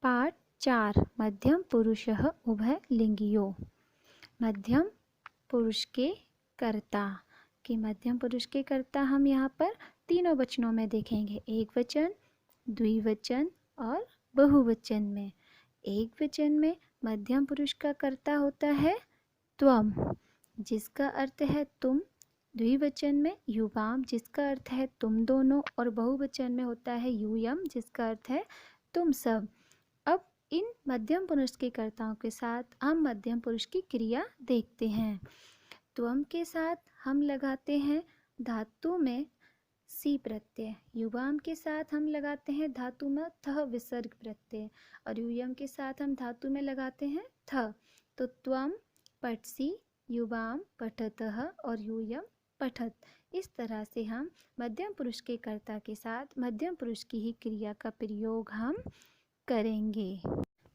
पाठ 4 मध्यम पुरुषः उभयलिंगियो। मध्यम पुरुष के कर्ता कि मध्यम पुरुष के कर्ता हम यहाँ पर तीनों वचनों में देखेंगे, एक वचन, द्विवचन और बहुवचन में। एक वचन में मध्यम पुरुष का कर्ता होता है त्वम, जिसका अर्थ है तुम। द्विवचन में युवाम, जिसका अर्थ है तुम दोनों, और बहुवचन में होता है यूयम, जिसका अर्थ है तुम सब। अब इन मध्यम पुरुष के कर्ताओं के साथ हम मध्यम पुरुष की क्रिया देखते हैं। त्वम के साथ हम लगाते हैं धातु में सी प्रत्यय, युवाम के साथ हम लगाते हैं धातु में थ विसर्ग प्रत्यय, और यूयम के साथ हम धातु में लगाते हैं थ। तो त्वम पठसी, युवाम पठतः और यूयम पठत। इस तरह से हम मध्यम पुरुष के कर्ता के साथ मध्यम पुरुष की ही क्रिया का प्रयोग हम करेंगे।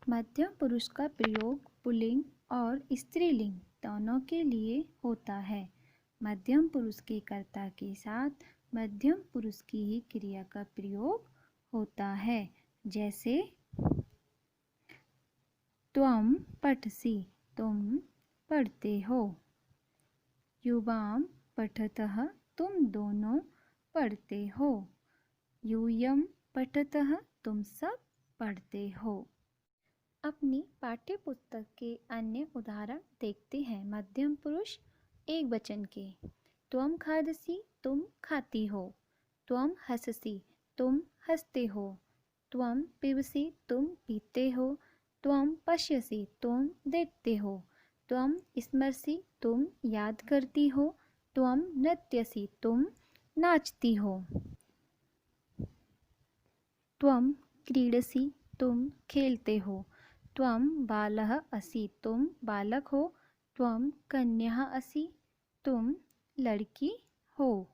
मध्यम पुरुष का प्रयोग पुल्लिंग और स्त्रीलिंग दोनों के लिए होता है। मध्यम पुरुष के कर्ता के साथ मध्यम पुरुष की ही क्रिया का प्रयोग होता है। जैसे त्वम पठसी, तुम पढ़ते हो। युवाम पठतः, तुम दोनों पढ़ते हो। यूयम पठतः, तुम सब पढ़ते हो। अपनी पाठ्य पुस्तक के अन्य उदाहरण देखते हैं मध्यम पुरुष एक वचन के। त्वम खादसी, तुम खाती हो। त्वम हससी, तुम हंसते हो। त्वम पिबसी, तुम पीते हो। त्वम पश्यसि, तुम देखते हो। त्वम स्मरसि, तुम याद करती हो। त्वम नृत्यसि, तुम नाचती हो। त्वम क्रीडसि, तुम खेलते हो। त्वम बालः असि, तुम बालक हो। त्वम कन्या असि, तुम लड़की हो।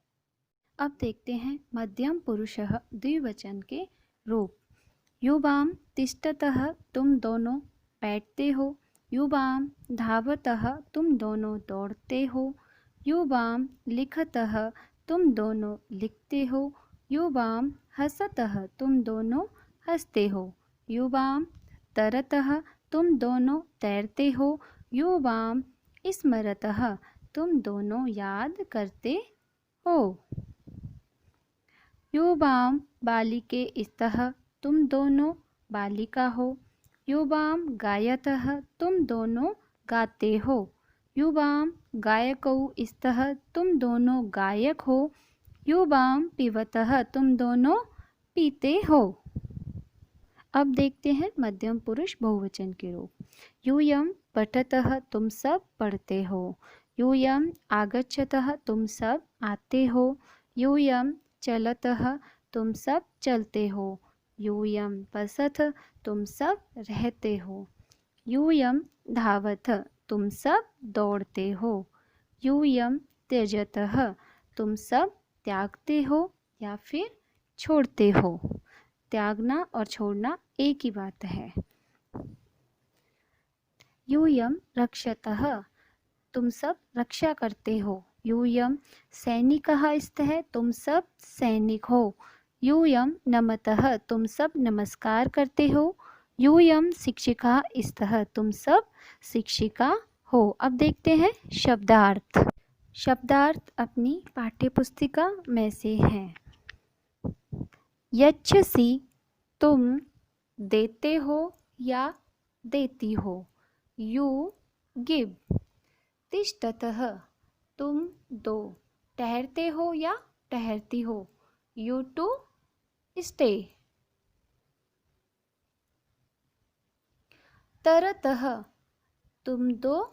अब देखते हैं मध्यम पुरुषः द्विवचन के रूप। युवाम तिष्ठतः, तुम दोनों बैठते हो। युवाम धावतः, तुम दोनों दौड़ते हो। युवाम लिखतः, तुम दोनों लिखते हो। युवाम हसतः, तुम दोनों हंसते हो। युवाम तरतः, तुम दोनों तैरते हो। युवाम स्मरतः, तुम दोनों याद करते हो। युवाम बालिके स्तः, तुम दोनों बालिका हो। युवाम गायतः, तुम दोनों गाते हो। युवाम गायकौ स्तः, तुम दोनों गायक हो। युवाम पिबतः, तुम दोनों पीते हो। अब देखते हैं मध्यम पुरुष बहुवचन के रूप। यूयम पठतः, तुम सब पढ़ते हो। यूयम आगच्छतः, तुम सब आते हो। यूयम चलतः, तुम सब चलते हो। यूयम बसथ, तुम सब रहते हो। यूयम धावथ, तुम सब दौड़ते हो। यूयम त्यजतः, तुम सब त्यागते हो या फिर छोड़ते हो। त्यागना और छोड़ना एक ही बात है। यूयम रक्षतः, तुम सब रक्षा करते हो। यूयम सैनिकः स्तः, तुम सब सैनिक हो। यूयम नमतः, तुम सब नमस्कार करते हो। यूयम शिक्षिका स्तः, तुम सब शिक्षिका हो। अब देखते हैं शब्दार्थ। शब्दार्थ अपनी पाठ्यपुस्तिका में से हैं। यच्छसि, तुम देते हो या देती हो। You give. तिष्ठतः, तुम दो ठहरते हो या ठहरती हो। You to stay. तरतः, तुम दो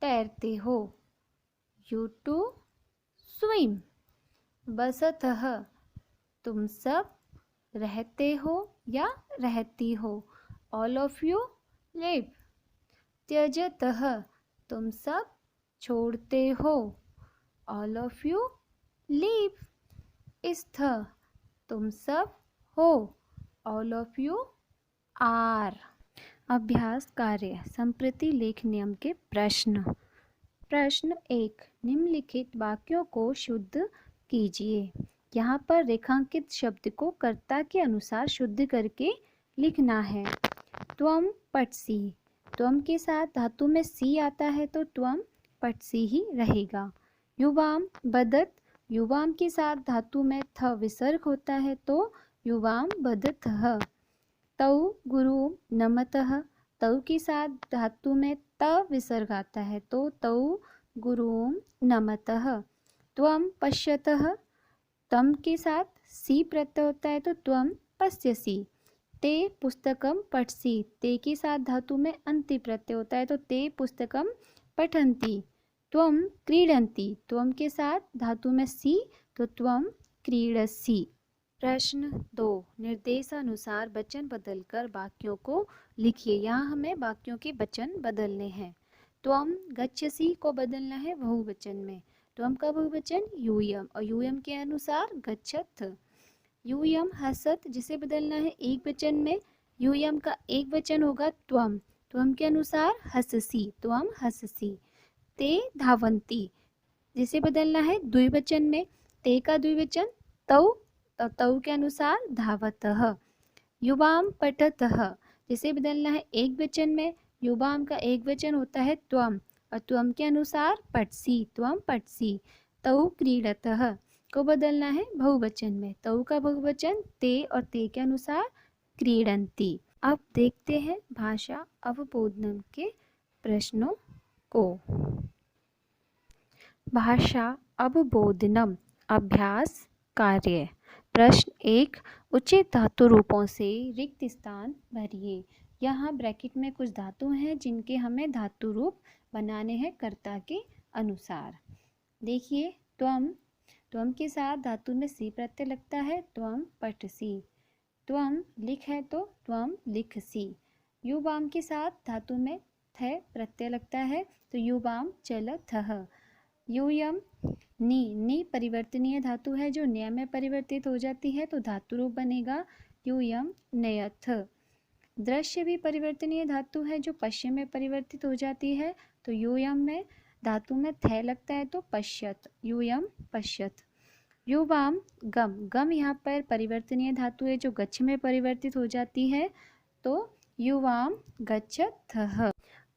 तैरते हो। You to swim. बसतः, तुम सब रहते हो या रहती हो। All of you live. त्यजतः, तुम सब छोड़ते हो। All of you leave. स्थ, तुम सब हो। All of you are. अभ्यास कार्य संप्रति लेख नियम के प्रश्न। प्रश्न 1, निम्नलिखित वाक्यों को शुद्ध कीजिए। यहाँ पर रेखांकित शब्द को कर्ता के अनुसार शुद्ध करके लिखना है। त्वम पठसि। त्वम के साथ धातु में सी आता है तो त्वम पठसि ही रहेगा। युवाम बदत। युवाम के साथ धातु में थ विसर्ग होता है तो युवाम बदतः। तौ गुरुं नमतः। तौ के साथ धातु में त विसर्ग आता है तो तौ गुरुं नमतः। त्वम पश्यतः। तम के साथ सी प्रत्यय होता है तो त्वम पश्यसि। ते पुस्तकम पठसि। ते के साथ धातु में अंति प्रत्यय होता है तो ते पुस्तकम पठन्ति। त्वम क्रीडन्ति। त्वम के साथ धातु में सी तो त्वम क्रीडसि। प्रश्न 2, निर्देशानुसार वचन बदलकर वाक्यों को लिखिए। यहाँ हमें वाक्यों के वचन बदलने हैं। त्वम गच्छसि को बदलना है बहुवचन में। त्वम का बहुवचन यूयम और यूयम के अनुसार गच्छत। यूयम हसत जिसे बदलना है एक वचन में। यूयम का एक वचन होगा त्वम। त्वम के अनुसार हससि। त्वम हससि। ते धावन्ति जिसे बदलना है द्विवचन में। ते का द्विवचन तौ और तौ के अनुसार धावतः। युवाम पठतः जिसे बदलना है एक वचन में। युवाम का एक वचन होता है त्वम और त्वम के अनुसार पठसि। त्वम पठसि। तौ क्रीडतः को बदलना है बहुवचन में। तौ का बहुवचन ते और ते के अनुसार क्रीडन्ति। अब देखते हैं भाषा अवबोधनम के प्रश्नों को। भाषा अवबोधनम अभ्यास कार्य। प्रश्न 1, उचित धातु रूपों से रिक्त स्थान भरिए। यहाँ ब्रैकेट में कुछ धातु हैं जिनके हमें धातु रूप बनाने हैं कर्ता के अनुसार। देखिए त्वम। त्वम के साथ धातु में सी प्रत्यय लगता है त्वम पठसि। त्वम लिख है तो त्वम लिखसि। युवाम के साथ धातु में थ प्रत्यय लगता है तो युवाम चलतः। यूयम नी परिवर्तनीय धातु है जो न्य में परिवर्तित हो जाती है तो धातु रूप बनेगा यूयम नयथ। दृश्य भी परिवर्तनीय धातु है जो पश्य में परिवर्तित हो जाती है तो यूयम में धातु में थ लगता है तो पश्यत। यूयम पश्यत। युवाम गम यहाँ पर परिवर्तनीय धातु है जो गच्छ में परिवर्तित हो जाती है तो युवाम गच्छतः।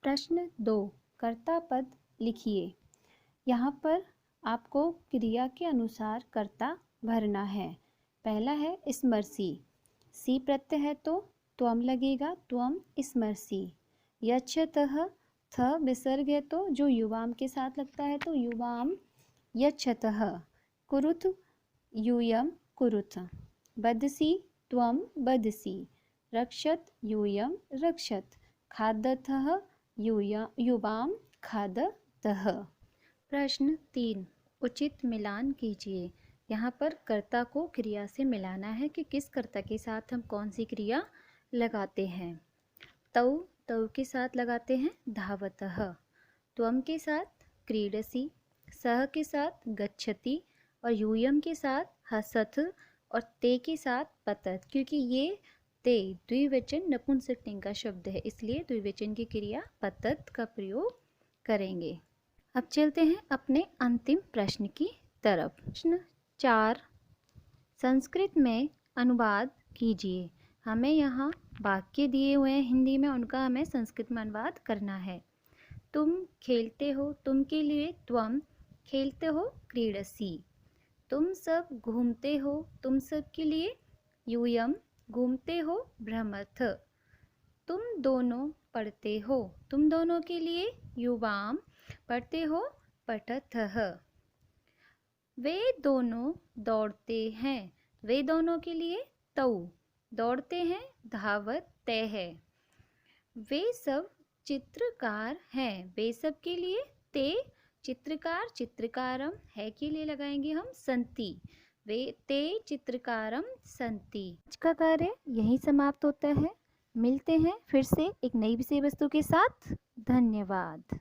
प्रश्न 2, कर्ता पद लिखिए। यहाँ पर आपको क्रिया के अनुसार कर्ता भरना है। पहला है स्मरसि। सी प्रत्यय है तो त्वम लगेगा त्वम स्मरसि। यच्छतः थ विसर्ग है तो जो युवाम के साथ लगता है तो युवाम यच्छतः। कुरुथ यूयम कुरुथ। बदसि त्वम बदसि। रक्षत यूयम रक्षत। खादतः युवाम खादतः। प्रश्न 3, उचित मिलान कीजिए। यहाँ पर कर्ता को क्रिया से मिलाना है कि किस कर्ता के साथ हम कौन सी क्रिया लगाते हैं। तौ के साथ लगाते हैं धावतः। त्वम के साथ क्रीडसि। सह के साथ गच्छति और यूयम के साथ हसथ और ते के साथ पतत। क्योंकि ये ते द्विवचन नपुंसकलिंग का शब्द है इसलिए द्विवचन की क्रिया पतत का प्रयोग करेंगे। अब चलते हैं अपने अंतिम प्रश्न की तरफ। प्रश्न 4, संस्कृत में अनुवाद कीजिए। हमें यहाँ वाक्य दिए हुए हैं हिंदी में, उनका हमें संस्कृत में अनुवाद करना है। तुम खेलते हो, तुम के लिए त्वम खेलते हो क्रीडसि। तुम सब घूमते हो, तुम सब के लिए यूयम घूमते हो भ्रमथ। तुम दोनों पढ़ते हो, तुम दोनों के लिए युवाम पढ़ते हो पठतः। वे दोनों दौड़ते हैं, वे दोनों के लिए तौ दौड़ते हैं धावत है। वे सब चित्रकार हैं, वे सब के लिए ते चित्रकार चित्रकारम है के लिए लगाएंगे हम संति। वे ते चित्रकारम संति। आज का कार्य यहीं समाप्त होता है। मिलते हैं फिर से एक नई विषय वस्तु के साथ। धन्यवाद।